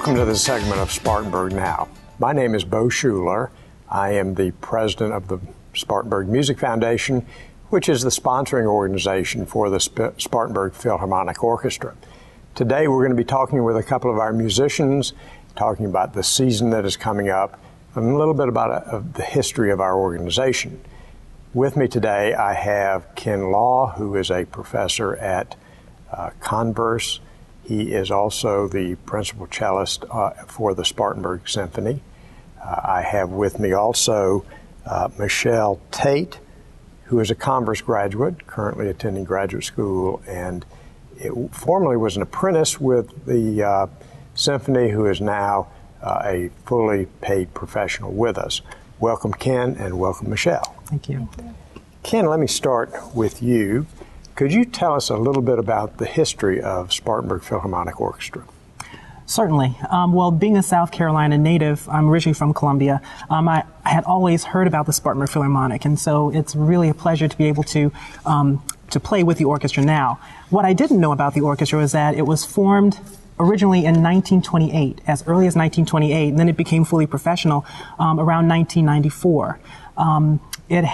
Welcome to this segment of Spartanburg Now. My name is Bo Schuler. I am the president of the Spartanburg Music Foundation, which is the sponsoring organization for the Spartanburg Philharmonic Orchestra. Today we're going to be talking with a couple of our musicians, talking about the season that is coming up, and a little bit about the history of our organization. With me today I have Ken Law, who is a professor at Converse. He is also the principal cellist for the Spartanburg Symphony. I have with me also Michelle Tate, who is a Converse graduate, currently attending graduate school, and formerly was an apprentice with the Symphony, who is now a fully paid professional with us. Welcome, Ken, and welcome, Michelle. Thank you. Ken, let me start with you. Could you tell us a little bit about the history of Spartanburg Philharmonic Orchestra? Certainly. Well, being a South Carolina native, I'm originally from Columbia, I had always heard about the Spartanburg Philharmonic, and so it's really a pleasure to be able to play with the orchestra now. What I didn't know about the orchestra was that it was formed originally in 1928, as early as 1928, and then it became fully professional around 1994. It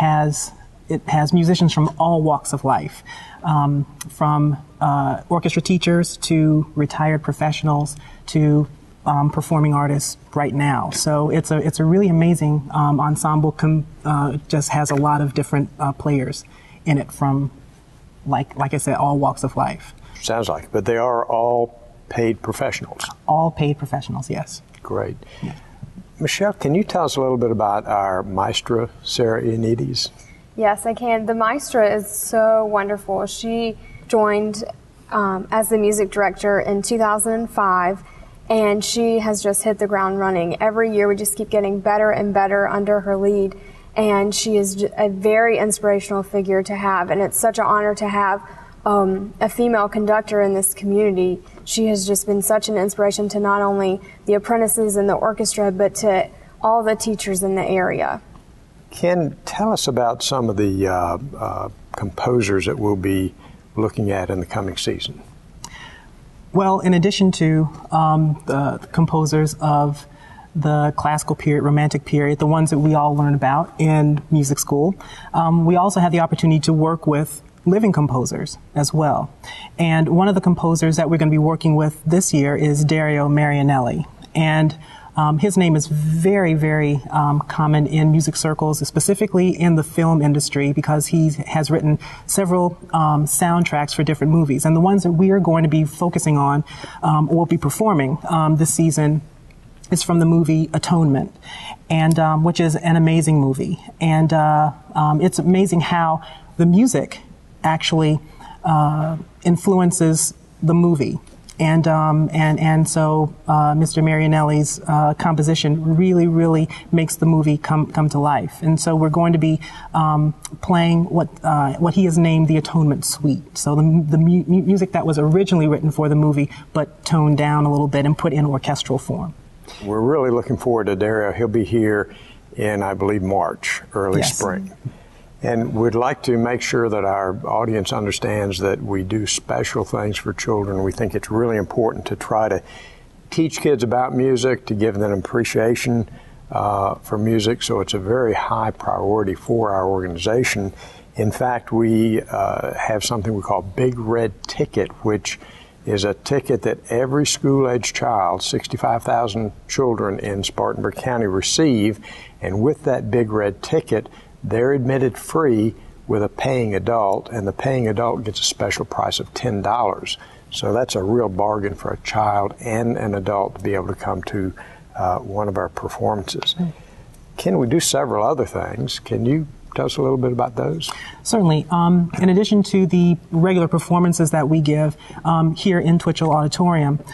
has musicians from all walks of life, from orchestra teachers to retired professionals to performing artists right now. So it's a really amazing ensemble. Just has a lot of different players in it from, like I said, all walks of life. Sounds like it, but they are all paid professionals. All paid professionals, yes. Great. Yeah. Michelle, can you tell us a little bit about our maestra, Sarah Ioannides? Yes, I can. The maestra is so wonderful. She joined as the music director in 2005, and she has just hit the ground running. Every year we just keep getting better and better under her lead, and she is a very inspirational figure to have, and it's such an honor to have a female conductor in this community. She has just been such an inspiration to not only the apprentices in the orchestra, but to all the teachers in the area. Ken, tell us about some of the composers that we'll be looking at in the coming season. Well, in addition to the composers of the classical period, romantic period, the ones that we all learn about in music school, we also have the opportunity to work with living composers as well. And one of the composers that we're going to be working with this year is Dario Marianelli. And his name is very, very common in music circles, specifically in the film industry, because he has written several soundtracks for different movies. And the ones that we are going to be focusing on or will be performing this season is from the movie Atonement, and which is an amazing movie. And it's amazing how the music actually influences the movie. And so Mr. Marianelli's composition really makes the movie come to life. And so we're going to be playing what he has named the Atonement Suite. So the music that was originally written for the movie, but toned down a little bit and put in orchestral form. We're really looking forward to Dario. He'll be here in, I believe, March, early spring. And we'd like to make sure that our audience understands that we do special things for children. We think it's really important to try to teach kids about music, to give them an appreciation for music. So it's a very high priority for our organization. In fact, we have something we call Big Red Ticket, which is a ticket that every school-age child, 65,000 children in Spartanburg County, receive. And with that Big Red Ticket, they're admitted free with a paying adult, and the paying adult gets a special price of $10. So that's a real bargain for a child and an adult to be able to come to one of our performances. Ken, we do several other things. Can you tell us a little bit about those? Certainly. In addition to the regular performances that we give here in Twitchell Auditorium,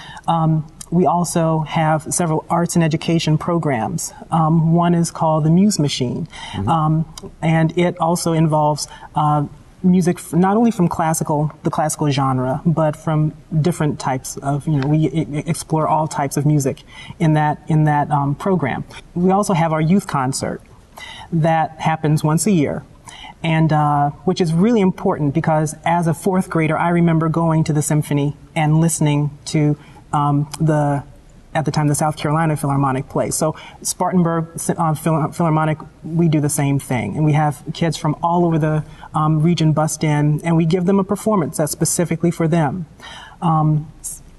we also have several arts and education programs. One is called the Muse Machine, and it also involves music not only from the classical genre, but from different types of, we explore all types of music in that program. We also have our youth concert that happens once a year, and which is really important because as a fourth grader, I remember going to the symphony and listening to the at the time, the South Carolina Philharmonic plays. So Spartanburg Philharmonic, we do the same thing. And we have kids from all over the region bust in, and we give them a performance that's specifically for them.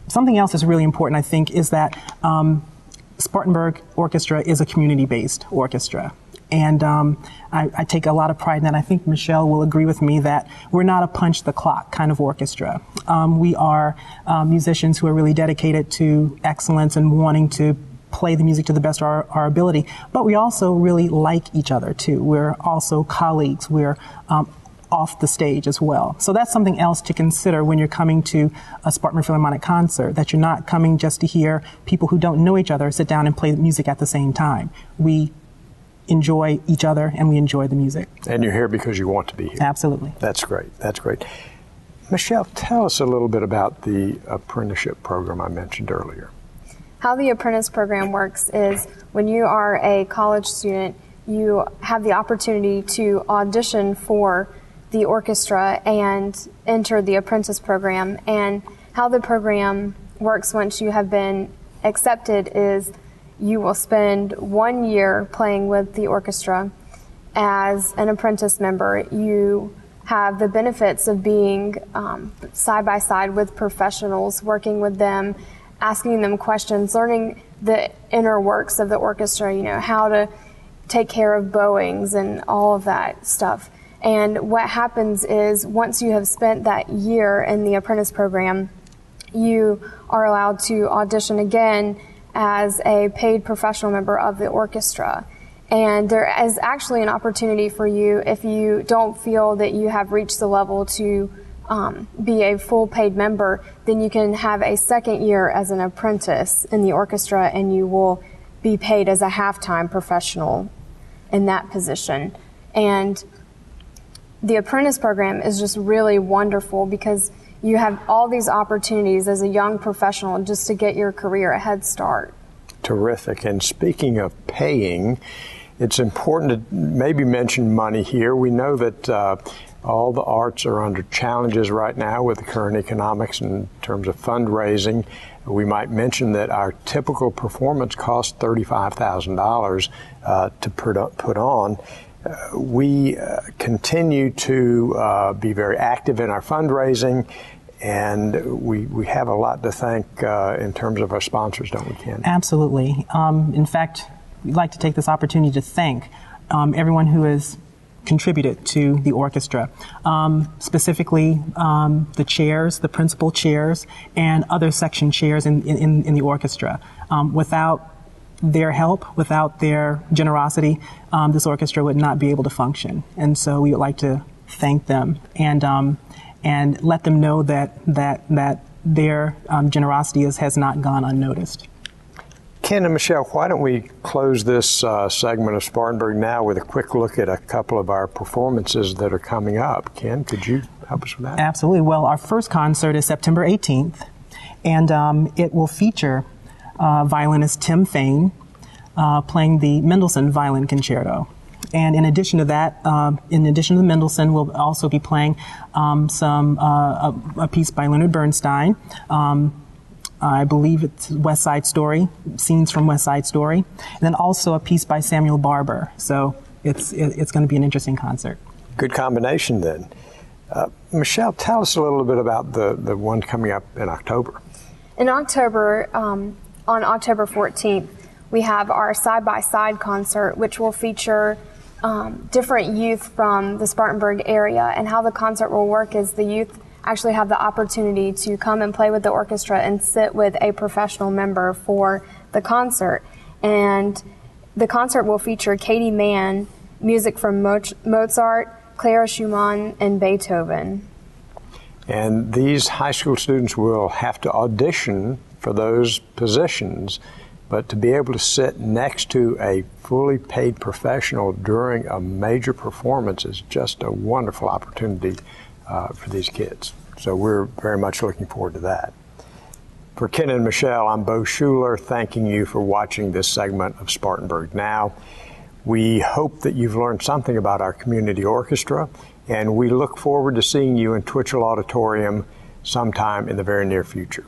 Something else that's really important, I think, is that Spartanburg Orchestra is a community-based orchestra. And I take a lot of pride in that. I think Michelle will agree with me that we're not a punch-the-clock kind of orchestra. We are musicians who are really dedicated to excellence and wanting to play the music to the best of our ability. But we also really like each other, too. We're also colleagues. We're off the stage as well. So that's something else to consider when you're coming to a Spartanburg Philharmonic concert, that you're not coming just to hear people who don't know each other sit down and play the music at the same time. We enjoy each other and we enjoy the music. And you're here because you want to be here. Absolutely. That's great. That's great. Michelle, tell us a little bit about the apprenticeship program I mentioned earlier. How the apprentice program works is when you are a college student, you have the opportunity to audition for the orchestra and enter the apprentice program. And how the program works once you have been accepted is you will spend 1 year playing with the orchestra as an apprentice member. You have the benefits of being side by side with professionals, working with them, asking them questions, learning the inner works of the orchestra, you know, how to take care of bowings and all of that stuff. And what happens is once you have spent that year in the apprentice program, you are allowed to audition again as a paid professional member of the orchestra. And there is actually an opportunity for you, if you don't feel that you have reached the level to be a full paid member, then you can have a second year as an apprentice in the orchestra and you will be paid as a half-time professional in that position. And the apprentice program is just really wonderful because you have all these opportunities as a young professional just to get your career a head start. Terrific. And speaking of paying, it's important to maybe mention money here. We know that all the arts are under challenges right now with the current economics in terms of fundraising. We might mention that our typical performance costs $35,000 to put on. We continue to be very active in our fundraising, and we have a lot to thank in terms of our sponsors, don't we, Ken? Absolutely. In fact, we'd like to take this opportunity to thank everyone who has contributed to the orchestra, specifically the chairs, the principal chairs, and other section chairs in the orchestra. Without their help, without their generosity, this orchestra would not be able to function. And so we would like to thank them and let them know that their generosity has not gone unnoticed. Ken and Michelle, why don't we close this segment of Spartanburg Now with a quick look at a couple of our performances that are coming up. Ken, could you help us with that? Absolutely. Well, our first concert is September 18th, and it will feature violinist Tim Fain playing the Mendelssohn Violin Concerto. And in addition to that, in addition to the Mendelssohn, we'll also be playing a piece by Leonard Bernstein. I believe it's West Side Story, scenes from West Side Story, and then also a piece by Samuel Barber. So it's going to be an interesting concert. Good combination then. Michelle, tell us a little bit about the one coming up in October. In October, on October 14th, we have our side-by-side concert, which will feature different youth from the Spartanburg area. And how the concert will work is the youth actually have the opportunity to come and play with the orchestra and sit with a professional member for the concert. And the concert will feature Katie Mann, music from Mozart, Clara Schumann, and Beethoven. And these high school students will have to audition for those positions, but to be able to sit next to a fully paid professional during a major performance is just a wonderful opportunity for these kids. So we're very much looking forward to that. For Ken and Michelle, I'm Bo Schuler, thanking you for watching this segment of Spartanburg Now. We hope that you've learned something about our community orchestra, and we look forward to seeing you in Twitchell Auditorium sometime in the very near future.